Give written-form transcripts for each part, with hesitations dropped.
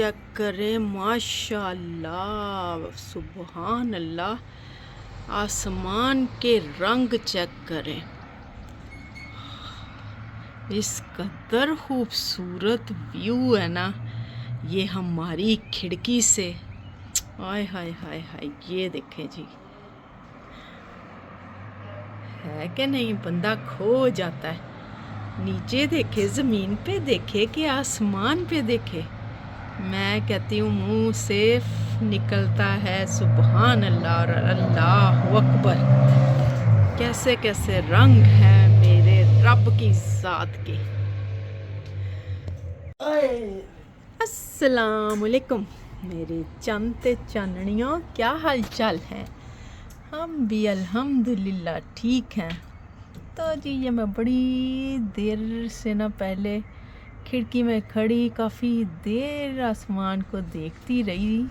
Check करें, माशाल्लाह सुबहान अल्लाह। आसमान के रंग चेक करें, इस कदर खूबसूरत व्यू है ना ये हमारी खिड़की से। हाय हाय हाय हाय, ये देखें जी, है कि नहीं, बंदा खो जाता है। नीचे देखे, ज़मीन पे देखे कि आसमान पे देखे। मैं कहती हूँ मुंह से निकलता है सुबहान अल्लाह और अल्लाह अकबर। कैसे कैसे रंग है मेरे रब की ज़ात के। अस्सलाम वालेकुम मेरे चंद चाननियों, क्या हाल चाल है? हम भी अल्हम्दुलिल्लाह ठीक हैं। तो जी ये मैं बड़ी देर से ना पहले खिड़की में खड़ी काफ़ी देर आसमान को देखती रही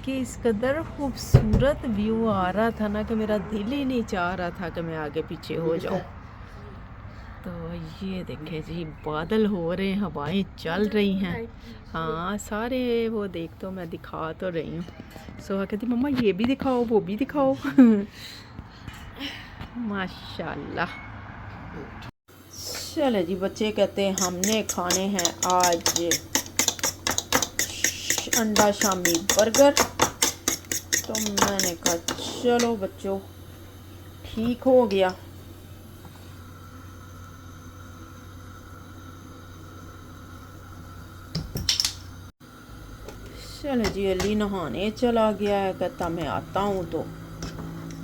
कि इस कदर खूबसूरत व्यू आ रहा था ना कि मेरा दिल ही नहीं चाह रहा था कि मैं आगे पीछे हो जाऊं। तो ये देखे जी, बादल हो रहे हैं, हवाएं चल रही हैं। हाँ सारे वो देख, तो मैं दिखा तो रही हूँ। सोहा कहती मम्मा ये भी दिखाओ वो भी दिखाओ। माशाल्लाह। चले जी, बच्चे कहते हैं हमने खाने हैं आज अंडा शामी बर्गर। तो मैंने कहा चलो बच्चों ठीक हो गया। चलो जी, अली नहाने चला गया है, कहता मैं आता हूँ तो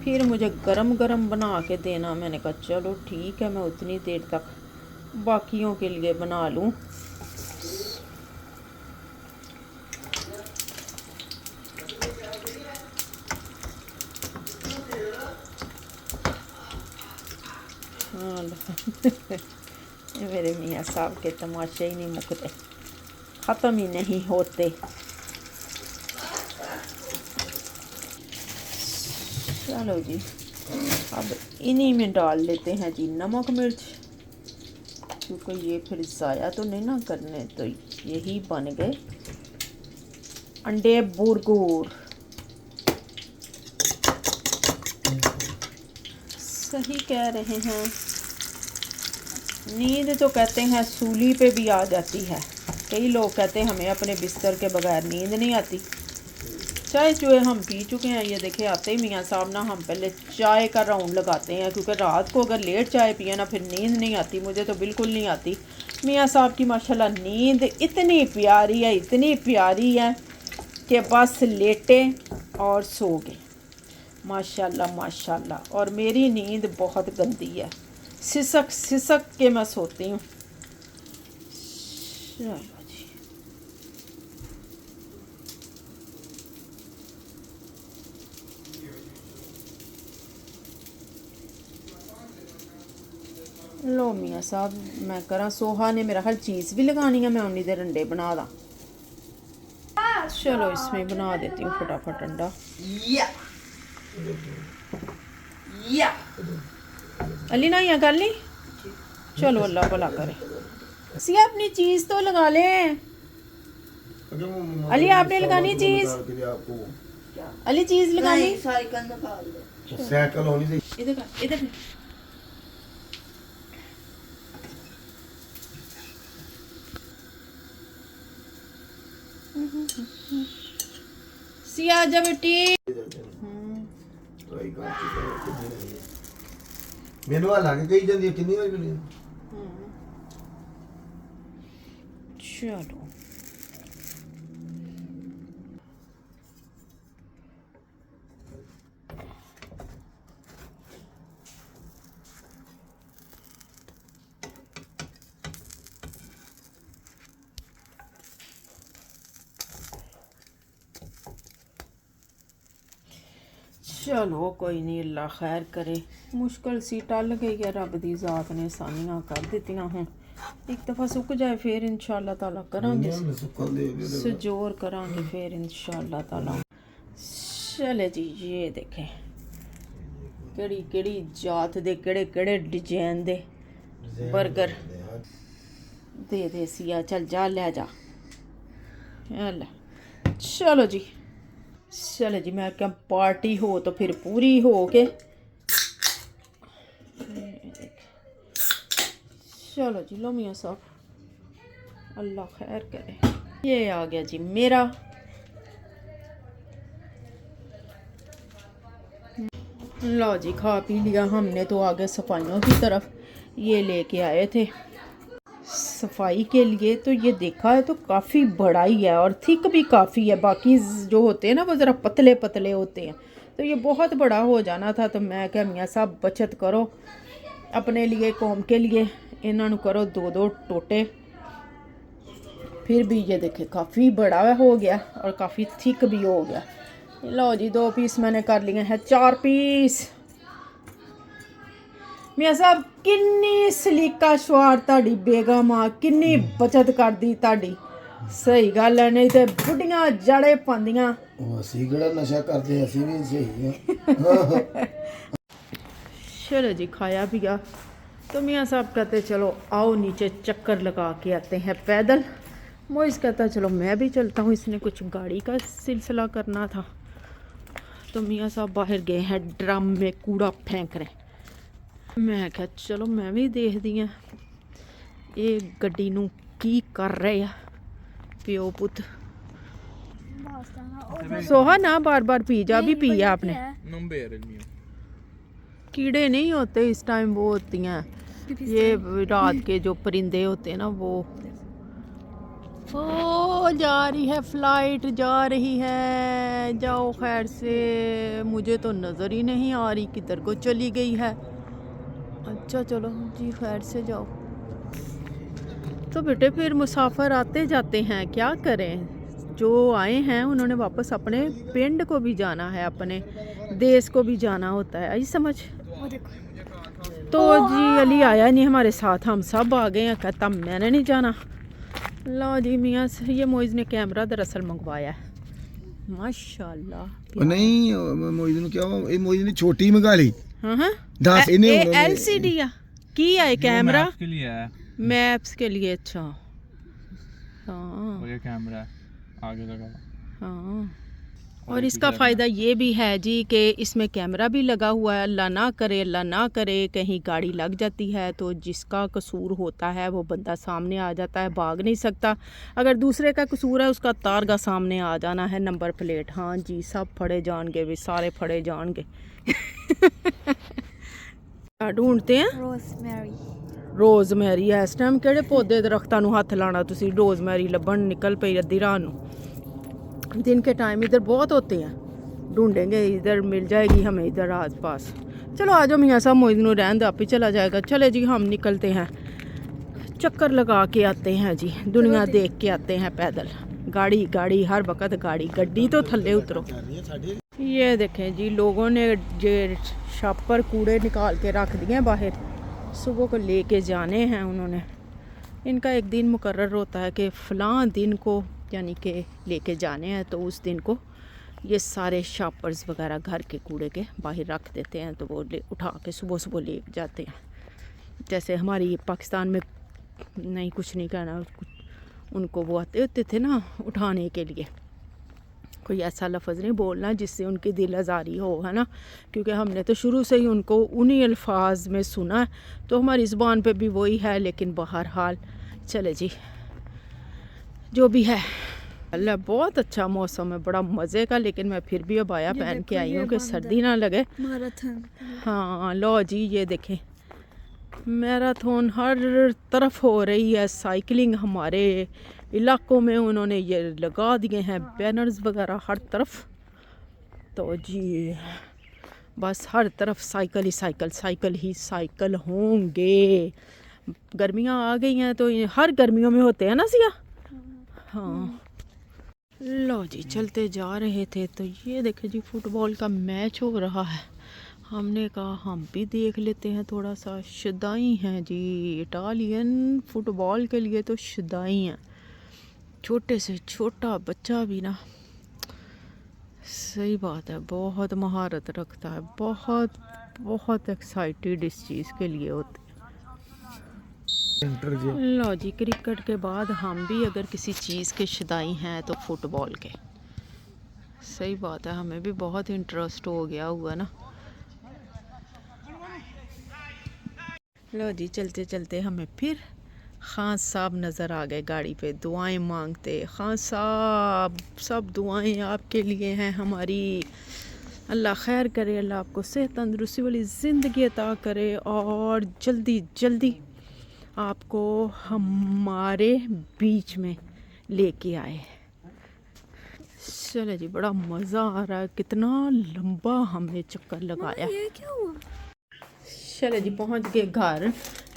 फिर मुझे गरम गरम बना के देना। मैंने कहा चलो ठीक है, मैं उतनी देर तक बाकियों के लिए बना लूँ। मेरे मियाँ साहब के तमाशे ही नहीं मुकते, ख़त्म ही नहीं होते। चलो जी, अब इन्हीं में डाल लेते हैं जी नमक मिर्च, क्योंकि ये फिर ज़ाया तो नहीं ना करने। तो यही बन गए अंडे बुरगुर। सही कह रहे हैं, नींद तो कहते हैं सूली पे भी आ जाती है। कई लोग कहते हैं हमें अपने बिस्तर के बगैर नींद नहीं आती। चाय चुए हम पी चुके हैं। ये देखे आते ही मियाँ साहब ना हम पहले चाय का राउंड लगाते हैं, क्योंकि रात को अगर लेट चाय पिए ना फिर नींद नहीं आती। मुझे तो बिल्कुल नहीं आती। मियाँ साहब की माशाल्लाह नींद इतनी प्यारी है, इतनी प्यारी है कि बस लेटे और सो गए। माशाल्लाह माशाल्लाह। और मेरी नींद बहुत गंदी है, सिसक सिसक के मैं सोती हूँ। लो मियाँ साहब मैं करा, सोहा ने मेरा हर चीज़ भी लगानी है, मैं उन्नी देर अंडे बना दा। चलो इसमें बना देती हूँ फटाफट अंडा। अली ना यहाँ गल नहीं, चलो अल्लाह भला करे। सिया अपनी चीज़ तो लगा ले। अली आपने लगानी चीज़, अली चीज़ लगानी। साइकिल होनी चाहिए इधर इधर। सिया जा बेटी। ਮੈਨੂੰ ਆ ਲੱਗ ਗਈ ਜਾਂਦੀ ਕਿੰਨੀ ਵਾਰੀ ਬਣੀ। चलो चलो कोई नहीं, अल्लाह खैर करे। मुश्किल सी टल गई है, रब दी ज़ात ने आसानियां कर दित्तियां हैं। एक दफ़ा सुक जाए फिर इंशाअल्लाह ताला करांगे, सजोर करांगे फिर इंशाअल्लाह ताला। चले जी, ये देखें केड़ी केड़ी जात दे केड़े केड़े डिजाइन दे बर्गर दे दे सिया, चल जा ले जा। ले चलो जी, चलो जी, मैं क्या पार्टी हो तो फिर पूरी हो के। चलो जी, लो मियाँ साहब, अल्लाह खैर करे। ये आ गया जी मेरा। लो जी, खा पी लिया हमने तो आगे सफाइयों की तरफ। ये लेके आए थे सफाई के लिए, तो ये देखा है तो काफ़ी बड़ा ही है और थिक भी काफ़ी है। बाकी जो होते हैं ना वो ज़रा पतले पतले होते हैं, तो ये बहुत बड़ा हो जाना था। तो मैं क्या मियाँ साहब बचत करो अपने लिए, कौम के लिए, इन्हों करो 2-2 टोटे। फिर भी ये देखे काफ़ी बड़ा हो गया और काफ़ी थिक भी हो गया। लो जी, 2 पीस मैंने कर लिए हैं 4 पीस। मियाँ साहब किन्नी सलीका शुआर ताड़ी बेगम आ, किन्नी बचत कर दी ताड़ी। सही गल है, नहीं तो बुढ़ियां जड़े पांदियां। ਅਸੀਂ ਕਿਹੜਾ ਨਸ਼ਾ ਕਰਦੇ, ਅਸੀਂ ਵੀ ਸਹੀ ਆ। चलो जी, खाया पिया तो मियाँ साहब कहते चलो आओ नीचे चक्कर लगा के आते हैं पैदल। मोइस कहता चलो मैं भी चलता हूँ, इसने कुछ गाड़ी का सिलसिला करना था। तो मियाँ साहब बाहर गए हैं ड्रम में कूड़ा फेंक रहे। मैं क्या चलो मैं भी देखदी हाँ ये गड्डी नूं की कर रहे आ प्यो पुत। सोहा ना बार बार पी जा, भी पिया आपने। कीड़े नहीं होते इस टाइम, वो होती हैं ये रात के जो परिंदे होते हैं ना वो। ओ जा रही है फ्लाइट, जा रही है, जाओ खैर से। मुझे तो नज़र ही नहीं आ रही किधर को चली गई है। अच्छा चलो जी, खैर से जाओ। तो बेटे फिर मुसाफिर आते जाते हैं, क्या करें। जो आए हैं उन्होंने वापस अपने पिंड को भी जाना है, अपने देश को भी जाना होता है, आई समझ। तो जी अली आया नहीं हमारे साथ, हम सब आ गए हैं। कहता मैंने नहीं जाना। लो जी मियाँ, ये मोइज़ ने कैमरा दरअसल मंगवाया है माशाल्लाह। नहीं मोइज़ ਨੂੰ ਕਿਹਾ ਇਹ मोइज़ ने छोटी मंगा ली। हाँ हाँ, दस इन्हें LCD की है कैमरा, मैप्स के लिए है। मैप्स के लिए। अच्छा हाँ, और ये कैमरा आगे लगा। हाँ, और इसका फ़ायदा ये भी है जी कि इसमें कैमरा भी लगा हुआ है। अल्लाह ना करे, अल्लाह ना करे कहीं गाड़ी लग जाती है तो जिसका कसूर होता है वो बंदा सामने आ जाता है, भाग नहीं सकता। अगर दूसरे का कसूर है उसका तारगा सामने आ जाना है, नंबर प्लेट। हाँ जी, सब फड़े जाएंगे भी, सारे फड़े जाएंगे। ढूंढते हैं रोज़मेरी। इस टाइम किहड़े पौधे दरख्तां नूं हत्थ लाना तुसी, रोज़मेरी लब्भण निकल पई अद्धी रात नूं। दिन के टाइम इधर बहुत होते हैं, ढूंढेंगे इधर मिल जाएगी हमें इधर आस पास। चलो आ जाओ मियाँ साहब, मोइज़ नूं रहन दो, आप ही चला जाएगा। चले जी हम निकलते हैं, चक्कर लगा के आते हैं जी, दुनिया देख के आते हैं पैदल। गाड़ी गाड़ी हर वक्त गाड़ी, गड्डी तो थल्ले उतरो। ये देखें जी, लोगों ने जे छापर कूड़े निकाल के रख दिए हैं बाहर, सुबह को लेके जाने हैं उन्होंने। इनका एक दिन मुकर्रर होता है कि फ़लाँ दिन को यानी कि लेके जाने हैं, तो उस दिन को ये सारे शापर्स वगैरह घर के कूड़े के बाहर रख देते हैं, तो वो उठा के सुबह सुबह ले जाते हैं। जैसे हमारी पाकिस्तान में नहीं, कुछ नहीं कहना, उनको वो आते होते थे ना उठाने के लिए, कोई ऐसा लफ्ज़ नहीं बोलना जिससे उनकी दिल आज़ारी हो, है ना, क्योंकि हमने तो शुरू से ही उनको उन्हीं अल्फाज में सुना है, तो हमारी ज़ुबान पे भी वही है। लेकिन बहरहाल चले जी, जो भी है। अल्लाह बहुत अच्छा मौसम है, बड़ा मज़े का। लेकिन मैं फिर भी अबाया पहन के आई हूँ कि सर्दी ना लगे। हाँ लो जी, ये देखें मैराथन हर तरफ हो रही है, साइकिलिंग हमारे इलाकों में उन्होंने ये लगा दिए हैं बैनर्स वगैरह हर तरफ। तो जी बस हर तरफ साइकिल ही साइकिल, साइकिल ही साइकिल होंगे। गर्मियाँ आ गई हैं तो ये हर गर्मियों में होते हैं ना सिया। हाँ लो जी, चलते जा रहे थे तो ये देखे जी फुटबॉल का मैच हो रहा है। हमने कहा हम भी देख लेते हैं थोड़ा सा। शुदाई हैं जी, इटालियन फुटबॉल के लिए तो शुदाई हैं। छोटे से छोटा बच्चा भी ना, सही बात है, बहुत महारत रखता है, बहुत बहुत एक्साइटेड इस चीज़ के लिए होते हैं। इंटर जी लो जी, क्रिकेट के बाद हम भी अगर किसी चीज़ के शदाई हैं तो फुटबॉल के। सही बात है, हमें भी बहुत इंटरेस्ट हो गया हुआ ना। लो जी, चलते चलते हमें फिर खान साहब नज़र आ गए गाड़ी पे, दुआएं मांगते। खान साहब, सब दुआएं आपके लिए हैं हमारी। अल्लाह खैर करे, अल्लाह आपको सेहत तंदुरुस्ती वाली ज़िंदगी अता करे और जल्दी जल्दी आपको हमारे बीच में लेके आए। चलो जी, बड़ा मज़ा आ रहा है, कितना लंबा हमने चक्कर लगाया। ये क्या हुआ? चलो जी, पहुंच गए घर।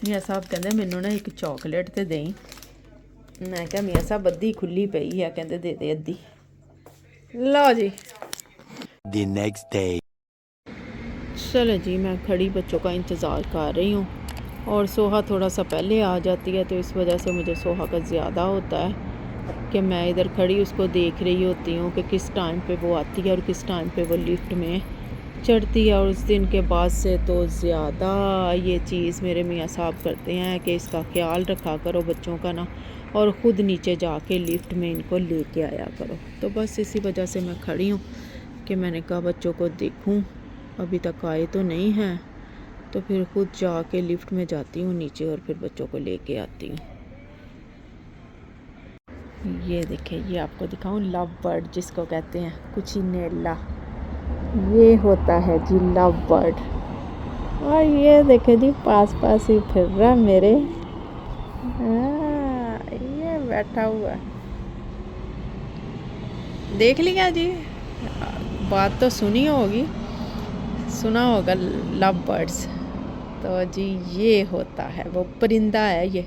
मियाँ साहब कहते मैनू ना एक चॉकलेट तो दें। मैं क्या मियाँ साहब अद्धी खुली पई है, कहते दे दे अद्धी। लो जी, The next day. चलो जी, मैं खड़ी बच्चों का इंतज़ार कर रही हूँ और सोहा थोड़ा सा पहले आ जाती है, तो इस वजह से मुझे सोहा का ज़्यादा होता है कि मैं इधर खड़ी उसको देख रही होती हूँ कि किस टाइम पे वो आती है और किस टाइम पे वो लिफ्ट में चढ़ती है। और उस दिन के बाद से तो ज़्यादा ये चीज़ मेरे मियाँ साहब करते हैं कि इसका ख्याल रखा करो बच्चों का ना, और ख़ुद नीचे जाके लिफ्ट में इनको लेके आया करो। तो बस इसी वजह से मैं खड़ी हूँ कि मैंने कहा बच्चों को देखूँ, अभी तक आए तो नहीं हैं, तो फिर ख़ुद जाके लिफ्ट में जाती हूँ नीचे और फिर बच्चों को लेके आती हूँ। ये देखिए, ये आपको दिखाऊं, लव बर्ड जिसको कहते हैं, कुचिनेला, ये होता है जी लव बर्ड। और ये देखे जी, पास पास ही फिर रहा मेरे। ये बैठा हुआ, देख लिया जी, बात तो सुनी होगी, सुना होगा लव बर्ड्स। तो जी ये होता है, वो परिंदा है, ये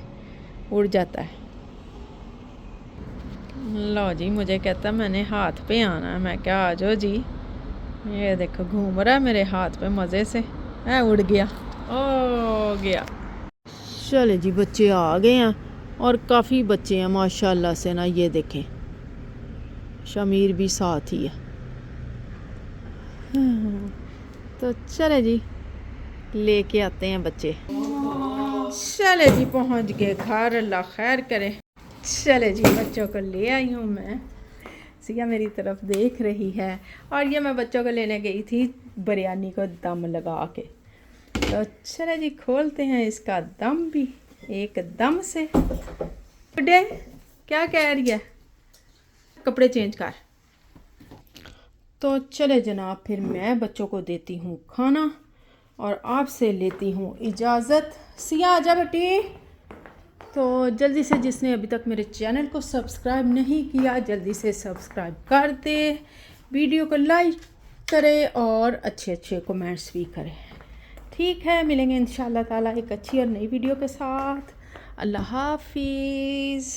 उड़ जाता है। लो जी, मुझे कहता मैंने हाथ पे आना है। मैं क्या, आ जाओ जी। ये देखो घूम रहा है मेरे हाथ पे मज़े से। है, उड़ गया, ओ गया। चले जी, बच्चे आ गए हैं और काफ़ी बच्चे हैं माशाल्लाह से ना। ये देखें, शमीर भी साथ ही है। तो चले जी, लेके आते हैं बच्चे। चले जी, पहुंच गए घर, अल्लाह खैर करे। चले जी, बच्चों को ले आई हूँ मैं। सिया मेरी तरफ देख रही है और ये मैं बच्चों को लेने गई थी बिरयानी को दम लगा के। तो चले जी, खोलते हैं इसका दम भी एक दम से। गुड्डे क्या कह रही है? कपड़े चेंज कर। तो चले जनाब, फिर मैं बच्चों को देती हूँ खाना और आपसे लेती हूँ इजाज़त। सिया आजा बेटी। तो जल्दी से, जिसने अभी तक मेरे चैनल को सब्सक्राइब नहीं किया, जल्दी से सब्सक्राइब कर दे, वीडियो को लाइक करे और अच्छे अच्छे कमेंट्स भी करें। ठीक है, मिलेंगे इंशाल्लाह ताला एक अच्छी और नई वीडियो के साथ। अल्लाह हाफिज़।